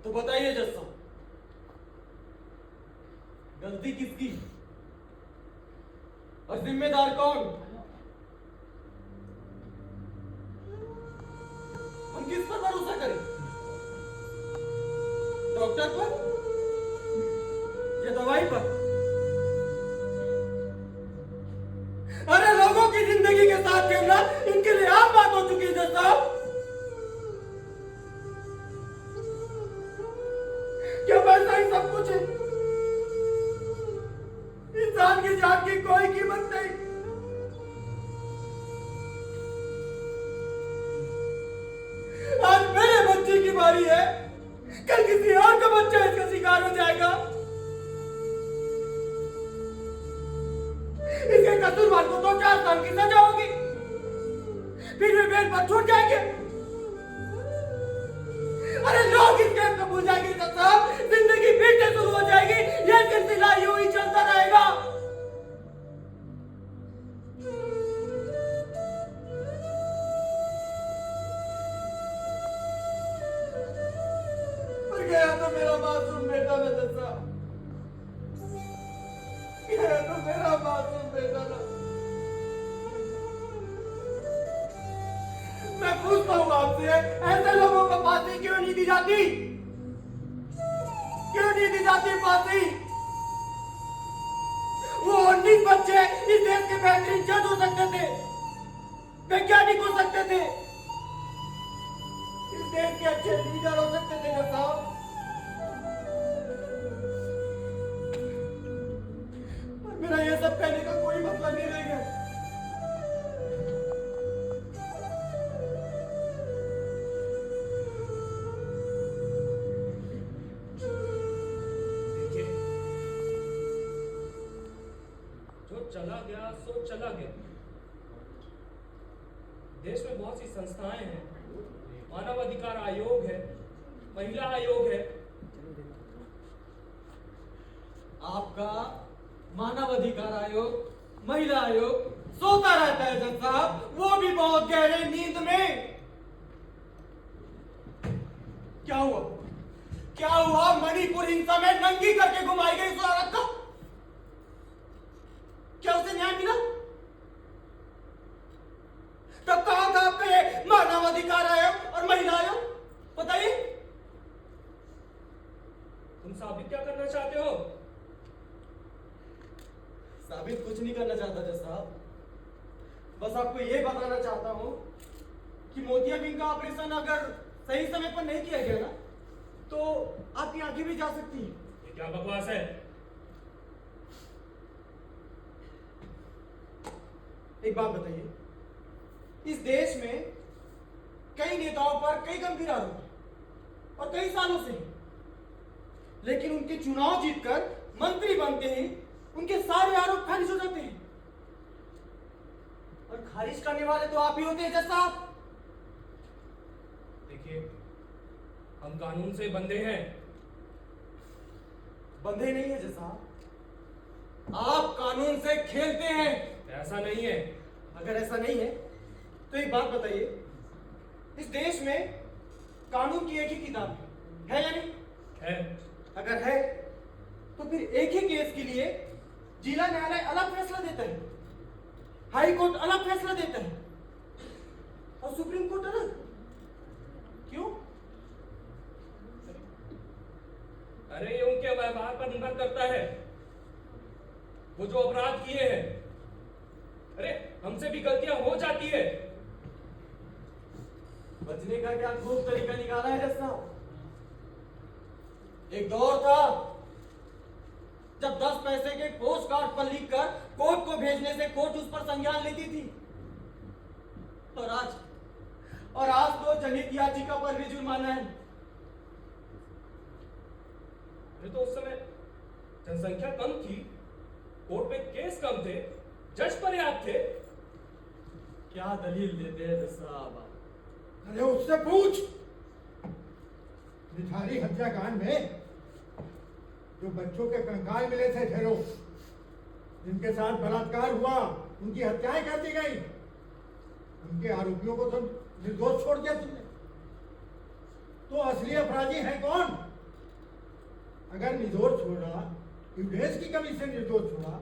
तो बताइए जज साहब, गलती किसकी और जिम्मेदार कौन? हम किस पर भरोसा करें? डॉक्टर पर या दवाई पर? अरे लोगों की जिंदगी के साथ खेलना इनके लिए आम बात हो चुकी है जज साहब। क्या पैसा ही सब कुछ है? इंसान की जान की कोई कीमत नहीं। आज मेरे बच्चे की बारी है, कल किसी और का बच्चा इसका शिकार हो जाएगा। इसके कसूरवार को 2-4 साल की सजा होगी, फिर वे बेल पर छूट जाएंगे। अरे लोग इस गेम को भूल जाएंगे जज साहब, जिंदगी फिर से शुरू हो जाएगी। ये सिलसिला यूं ही चलता रहेगा। पर गया तो मेरा मासूम बेटा ना जज साहब, गया तो मेरा मासूम बेटा ना। मैं पूछता हूँ आपसे, ऐसे लोगों को फांसी क्यों नहीं दी जाती? क्यों नहीं दी जाती फांसी? वो 19 बच्चे इस देश के बेहतरीन जज हो सकते थे, वैज्ञानिक हो सकते थे, इस देश के अच्छे लीडर हो सकते थे जज साहब। पर मेरा ये सब कहने का कोई मतलब नहीं रह गया। चला गया सो चला गया। देश में बहुत सी संस्थाएं हैं, मानव अधिकार आयोग है, महिला आयोग है। आपका मानव अधिकार आयोग, महिला आयोग सोता रहता है जज साहब, वो भी बहुत गहरे नींद में। क्या हुआ? क्या हुआ? मणिपुर हिंसा में नंगी करके घुमाई गई उस औरत को, क्या उसे न्याय मिला? तब कहां था आपका ये मानव अधिकार आयोग और महिला आयोग? बताइए। तुम साबित क्या करना चाहते हो? साबित कुछ नहीं करना चाहता जज साहब, बस आपको ये बताना चाहता हूं कि मोतियाबिंद का ऑपरेशन अगर सही समय पर नहीं किया गया ना, तो आपकी आंखें भी जा सकती हैं। ये क्या बकवास है? एक बात बताइए, इस देश में कई नेताओं पर कई गंभीर आरोप हैं और कई सालों से हैं, लेकिन उनके चुनाव जीतकर मंत्री बनते ही उनके सारे आरोप खारिज हो जाते हैं, और खारिज करने वाले तो आप ही होते हैं जज साहब। देखिए, हम कानून से बंधे हैं। बंधे नहीं है जज साहब, आप कानून से खेलते हैं। ऐसा नहीं है। अगर ऐसा नहीं है तो एक बात बताइए, इस देश में कानून की एक ही किताब है या नहीं? है। अगर है तो फिर एक ही केस के लिए जिला न्यायालय अलग फैसला देता है, हाई कोर्ट अलग फैसला देता है और सुप्रीम कोर्ट अलग। क्यों? अरे ये उनके व्यवहार पर निर्भर करता है, वो जो अपराध किए हैं। अरे हमसे भी गलतियां हो जाती है। बचने का क्या खूब तरीका निकाला है जज साहब। एक दौर था जब 10 पैसे के पोस्ट कार्ड पर लिखकर कोर्ट को भेजने से कोर्ट उस पर संज्ञान लेती थी, और आज तो जनहित याचिका पर भी जुर्माना है। अरे तो उस समय जनसंख्या कम थी, कोर्ट में केस कम थे, जज पर्याप्त थे। क्या दलील देते हैं जज साहब? अरे उससे पूछ, निठारी हत्याकांड में जो बच्चों के कंकाल मिले थे ढेरों, जिनके साथ बलात्कार हुआ, उनकी हत्याएं कर दी गई, उनके आरोपियों को तो निर्दोष छोड़ दिया तुमने। तो असली अपराधी है कौन? अगर निर्दोष छोड़ा, एविडेंस की कमी से निर्दोष छोड़ा,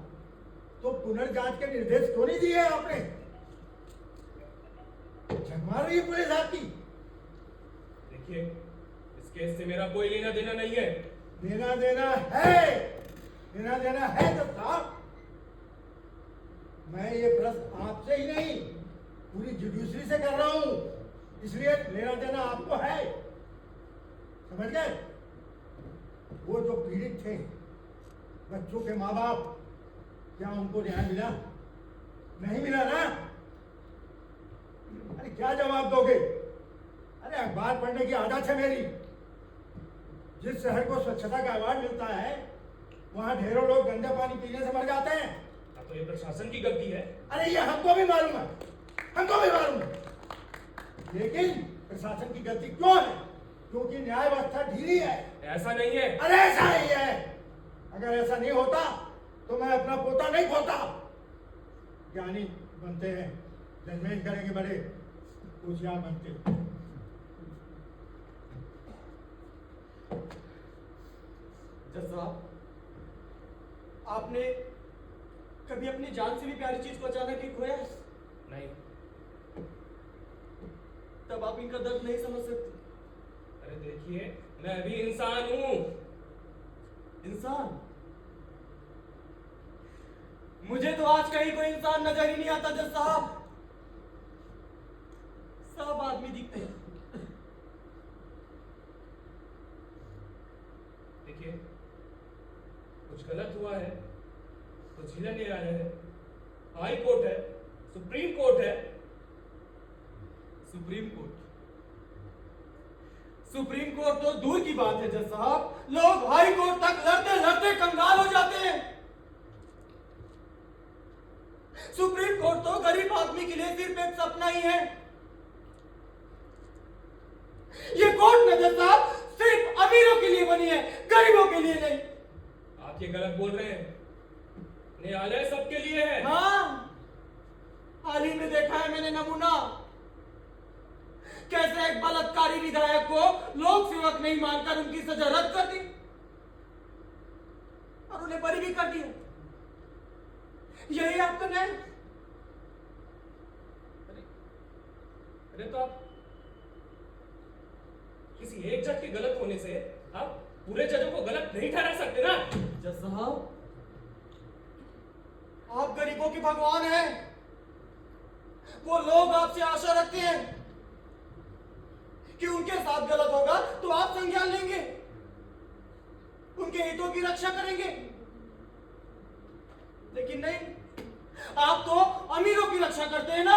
तो पुनर्जांच के निर्देश क्यों नहीं दिए आपने? झक मार रही है पुलिस आपकी। देखिए, इस केस से मेरा कोई लेना देना नहीं है। देना देना है, देना देना है जज साहब। मैं ये प्रश्न आपसे ही नहीं, पूरी जुडिशरी से कर रहा हूं, इसलिए लेना देना आपको है। समझ गए? वो जो पीड़ित थे, बच्चों के माँ बाप, क्या उनको न्याय मिला? नहीं मिला ना? अरे क्या जवाब दोगे? अरे अखबार पढ़ने की आदत है मेरी। जिस शहर को स्वच्छता का अवार्ड मिलता है, वहां ढेरों लोग गंदा पानी पीने से मर जाते हैं। तो ये प्रशासन की गलती है। अरे ये हमको भी मालूम है, हमको भी मालूम है, लेकिन प्रशासन की गलती क्यों है? क्योंकि न्याय व्यवस्था ढीली है। ऐसा नहीं है। अरे ऐसा ही है। अगर ऐसा नहीं होता तो मैं अपना पोता नहीं खोता। ज्ञानी बनते हैं, जजमेंट करेंगे, बड़े होशियार बनते हैं। जज साहब, आपने कभी अपनी जान से भी प्यारी चीज को अचानक ही खोया? नहीं। तब आप इनका दर्द नहीं समझ सकते। अरे देखिए, मैं भी इंसान हूं। इंसान? मुझे तो आज कहीं कोई इंसान नजर ही नहीं आता जज साहब। सब आदमी दिखते हैं। देखिए, कुछ गलत हुआ है तो झेला नहीं आ रहा है। हाई कोर्ट है, सुप्रीम कोर्ट है। Supreme court? सुप्रीम कोर्ट तो दूर की बात है जज साहब, लोग हाई कोर्ट तक लड़ते लड़ते कंगाल हो जाते हैं। सुप्रीम कोर्ट तो गरीब आदमी के लिए सिर्फ एक सपना ही है। ये कोर्ट न जज साहब सिर्फ अमीरों के लिए बनी है, गरीबों के लिए नहीं। आप ये गलत बोल रहे हैं। न्यायालय सबके लिए है। हाँ, हाल ही में देखा है मैंने नमूना, कैसे एक बलात्कारी विधायक को लोक सेवक नहीं मानकर उनकी सजा रद्द कर दी और उन्हें बरी भी कर दिया। यही आपका न्याय? अरे तो आप किसी एक जज के गलत होने से आप पूरे जजों को गलत नहीं ठहरा सकते ना। जज साहब, आप गरीबों के भगवान हैं। वो लोग आपसे आशा रखते हैं कि उनके साथ गलत होगा तो आप संज्ञान लेंगे, उनके हितों की रक्षा करेंगे। लेकिन नहीं, आप तो अमीरों की रक्षा करते हैं ना।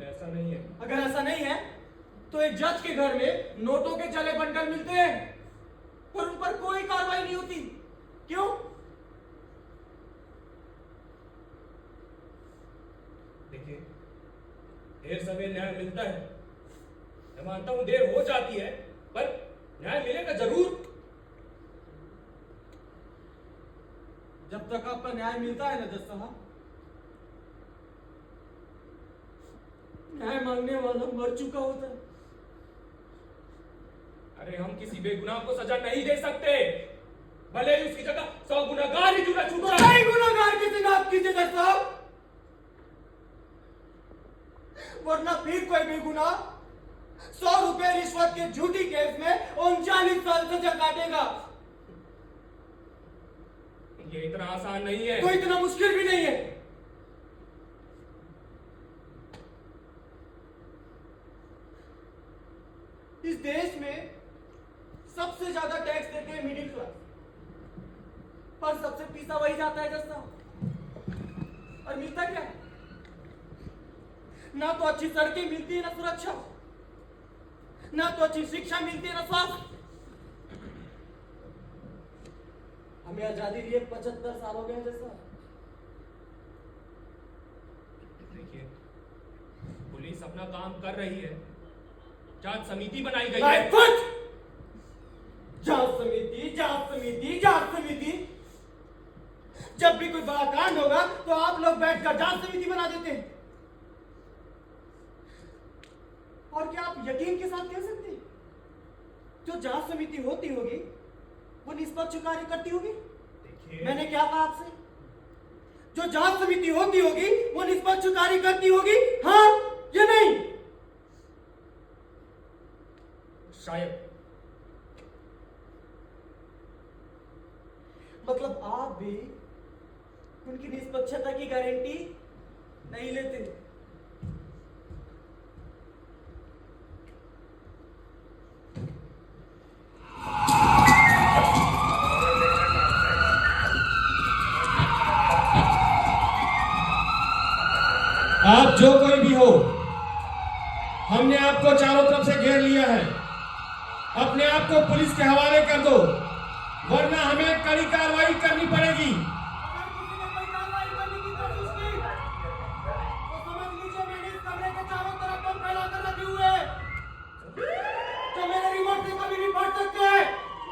ऐसा नहीं है। अगर ऐसा नहीं है तो एक जज के घर में नोटों के जले बंडल मिलते हैं और उन पर कोई कार्रवाई नहीं होती। क्यों? देखिए, देर सवेर न्याय मिलता है। मैं मानता हूं देर हो जाती है, पर न्याय मिलेगा जरूर। जब तक आपका न्याय मिलता है ना जज साहब, न्याय मांगने वाला मर चुका होता है। अरे हम किसी बेगुनाह को सजा नहीं दे सकते, भले ही उसकी जगह 100 गुनहगार ही क्यों न छूट जाए। नहीं, गुनहगार की चिनाब कीजिए जज साहब, वरना फिर कोई बेगुनाह 100 रुपए रिश्वत के झूठी केस में 39 साल सजा काटेगा। ये इतना आसान नहीं है। तो इतना मुश्किल भी नहीं है। इस देश में सबसे ज्यादा टैक्स देते हैं मिडिल क्लास, पर सबसे पीसा वही जाता है जज साहब। और मिलता क्या है? ना तो अच्छी सड़कें मिलती है, ना सुरक्षा, ना तो अच्छी शिक्षा मिलती है, ना स्वास्थ्य। हमें आजादी लिए 75 साल हो गए जैसा। देखिए, पुलिस अपना काम कर रही है, जांच समिति बनाई गई है। जांच समिति, जांच समिति, जांच समिति। जब भी कोई बड़ा कांड होगा तो आप लोग बैठकर जांच समिति बना देते हैं। और क्या आप यकीन के साथ कह सकते हैं जो जांच समिति होती होगी वो निष्पक्ष कार्य करती होगी? देखिए मैंने क्या कहा आपसे? जो जांच समिति होती होगी वो निष्पक्ष कार्य करती होगी, हाँ या नहीं? शायद। मतलब आप भी उनकी निष्पक्षता की गारंटी नहीं लेते? आप जो कोई भी हो, हमने आपको चारों तरफ से घेर लिया है। अपने आप को पुलिस के हवाले कर दो, वरना हमें कड़ी कार्रवाई करनी पड़ेगी। अगर किसी ने कोई कार्रवाई करने की कोशिश की तो समझ लीजिए मैंने इस कमरे के चारों तरफ बम फैला कर रखे हुए हैं, तो मेरे रिमोट से कभी भी फट सकते हैं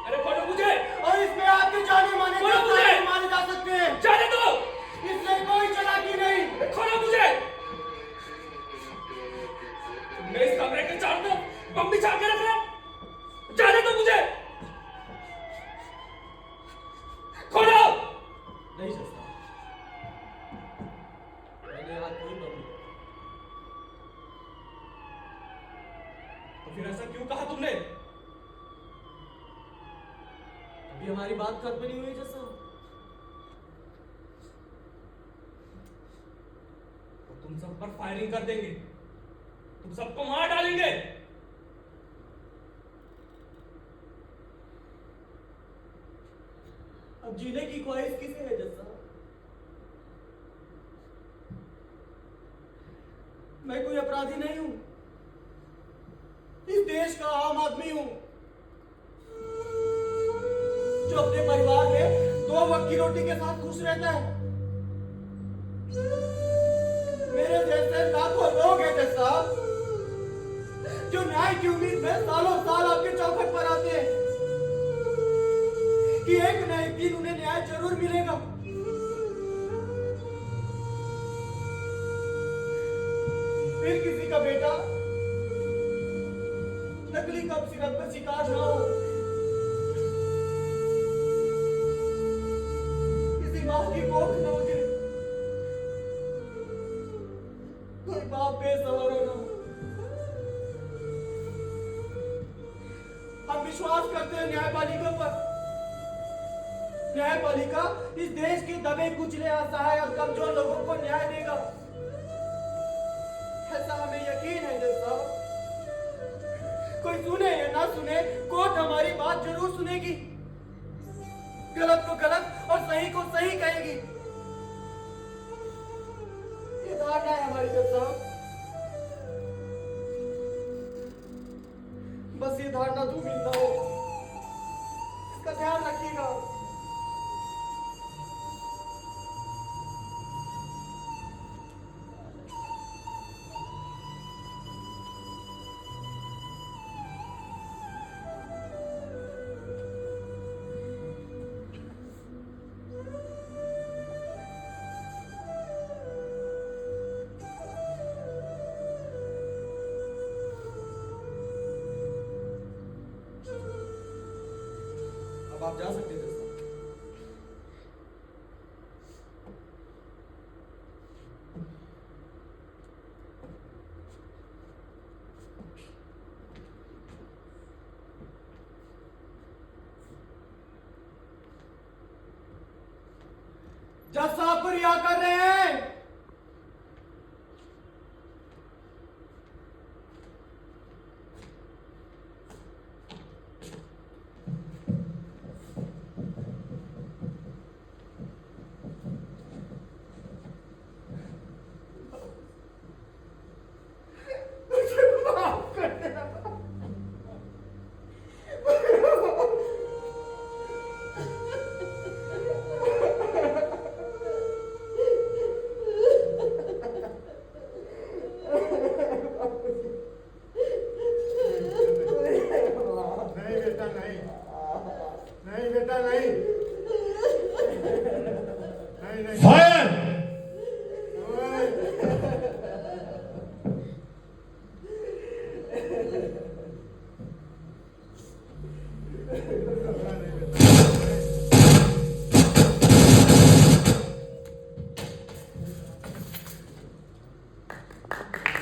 अरे खोलो मुझे, और इसमें आपके जाने माने बोलो मुझे! मारे जा सकते हैं। जाने दो, इसमें कोई चालाकी नहीं। खोलो मुझे। तुमने इस कमरे के चारों तरफ बम बिछा के रख रहे, जाने दो मुझे, खोलो। नहीं जैसा मैंने यहाँ कोई बम नहीं। तो फिर ऐसा क्यों कहा तुमने? अभी हमारी बात खत्म नहीं हुई जैसा। तो तुम सब पर फायरिंग कर देंगे, तुम सबको मार डालेंगे। अब जीने की ख्वाहिश किसे है जैसा? मैं कोई अपराधी नहीं हूं, इस देश का आम आदमी हूं जो अपने परिवार में 2 वक्त की रोटी के साथ खुश रहता है। मेरे जैसे लाखों लोग हैं जैसा जो न्याय की उम्मीद में सालों साल आपके चौखट पर आते हैं कि एक न एक दिन उन्हें न्याय जरूर मिलेगा। फिर किसी का बेटा नकली कप सिरप का शिकार ना हो, किसी मां की कोख न उजड़े, कोई बाप बेसहारा ना हो। हम विश्वास करते हैं न्यायपालिका पर। न्यायपालिका इस देश के दबे कुचले असहाय और कमजोर लोगों को न्याय देगा, ऐसा हमें यकीन है जज साहब। कोई सुने या ना सुने, कोर्ट हमारी बात जरूर सुनेगी, गलत को गलत और सही को सही कहेगी। ये धारणा है हमारी जज साहब। बस ये धारणा धूमिल ना हो, इसका ध्यान रखिएगा। अब आप जा सकते हैं जज साहब। जज साहब को रिहा कर रहे हैं। मुझे माफ कर देना। है।